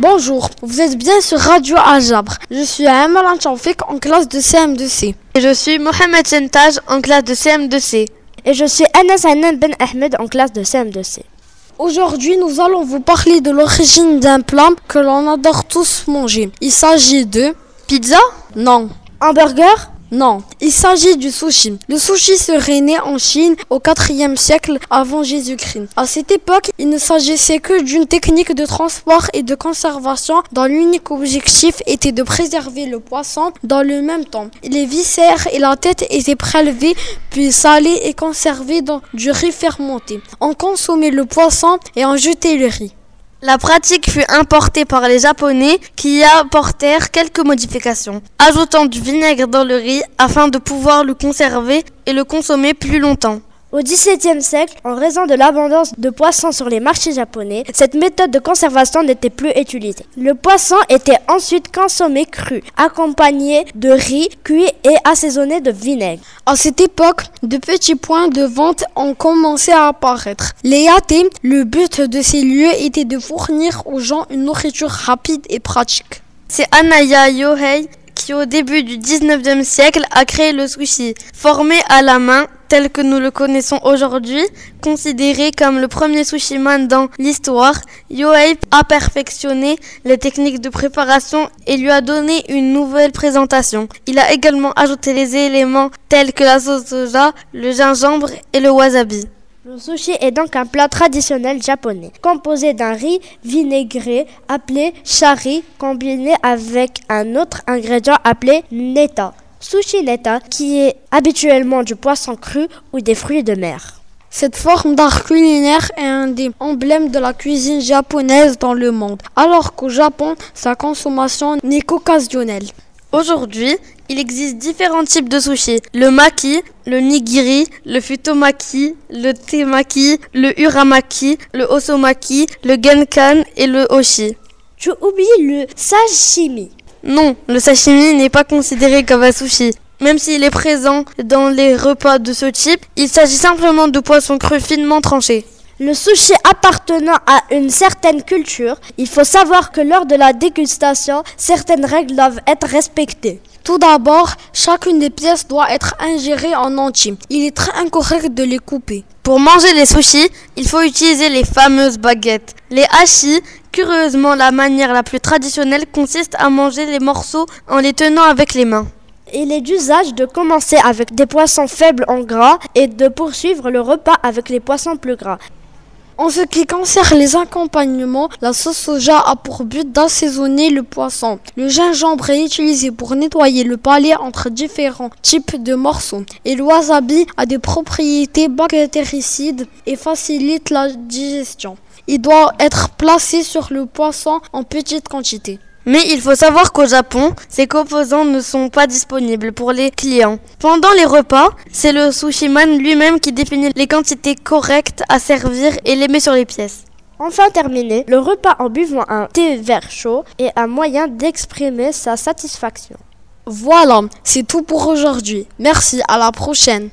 Bonjour, vous êtes bien sur Radio Aljabre. Je suis Amalan Chaoufik en classe de CM2C. Et je suis Mohamed Sentaj en classe de CM2C. Et je suis Anas Hanan Ben Ahmed en classe de CM2C. Aujourd'hui, nous allons vous parler de l'origine d'un plat que l'on adore tous manger. Il s'agit de... Pizza? Non. Hamburger? Non, il s'agit du sushi. Le sushi serait né en Chine au 4e siècle avant Jésus-Christ. À cette époque, il ne s'agissait que d'une technique de transport et de conservation dont l'unique objectif était de préserver le poisson dans le même temps. Les viscères et la tête étaient prélevés puis salés et conservés dans du riz fermenté. On consommait le poisson et on jetait le riz. La pratique fut importée par les Japonais qui y apportèrent quelques modifications, ajoutant du vinaigre dans le riz afin de pouvoir le conserver et le consommer plus longtemps. Au XVIIe siècle, en raison de l'abondance de poissons sur les marchés japonais, cette méthode de conservation n'était plus utilisée. Le poisson était ensuite consommé cru, accompagné de riz cuit et assaisonné de vinaigre. À cette époque, de petits points de vente ont commencé à apparaître. Les yatés, le but de ces lieux était de fournir aux gens une nourriture rapide et pratique. C'est Anaya Yohei qui, au début du 19e siècle, a créé le sushi, formé à la main, tel que nous le connaissons aujourd'hui. Considéré comme le premier sushiman dans l'histoire, Yohei a perfectionné les techniques de préparation et lui a donné une nouvelle présentation. Il a également ajouté les éléments tels que la sauce soja, le gingembre et le wasabi. Le sushi est donc un plat traditionnel japonais, composé d'un riz vinaigré appelé shari, combiné avec un autre ingrédient appelé neta. Sushi neta, qui est habituellement du poisson cru ou des fruits de mer. Cette forme d'art culinaire est un des emblèmes de la cuisine japonaise dans le monde, alors qu'au Japon, sa consommation n'est qu'occasionnelle. Aujourd'hui, il existe différents types de sushi. Le maki, le nigiri, le futomaki, le temaki, le uramaki, le osomaki, le genkan et le oshi. Tu oublies le sashimi. Non, le sashimi n'est pas considéré comme un sushi. Même s'il est présent dans les repas de ce type, il s'agit simplement de poissons crus finement tranchés. Le sushi appartenant à une certaine culture, il faut savoir que lors de la dégustation, certaines règles doivent être respectées. Tout d'abord, chacune des pièces doit être ingérée en entier. Il est très incorrect de les couper. Pour manger les sushis, il faut utiliser les fameuses baguettes. Les hachis, curieusement la manière la plus traditionnelle, consiste à manger les morceaux en les tenant avec les mains. Il est d'usage de commencer avec des poissons faibles en gras et de poursuivre le repas avec les poissons plus gras. En ce qui concerne les accompagnements, la sauce soja a pour but d'assaisonner le poisson. Le gingembre est utilisé pour nettoyer le palais entre différents types de morceaux. Et le wasabi a des propriétés bactéricides et facilite la digestion. Il doit être placé sur le poisson en petite quantité. Mais il faut savoir qu'au Japon, ces composants ne sont pas disponibles pour les clients. Pendant les repas, c'est le sushiman lui-même qui définit les quantités correctes à servir et les met sur les pièces. Enfin terminé, le repas en buvant un thé vert chaud est un moyen d'exprimer sa satisfaction. Voilà, c'est tout pour aujourd'hui. Merci, à la prochaine.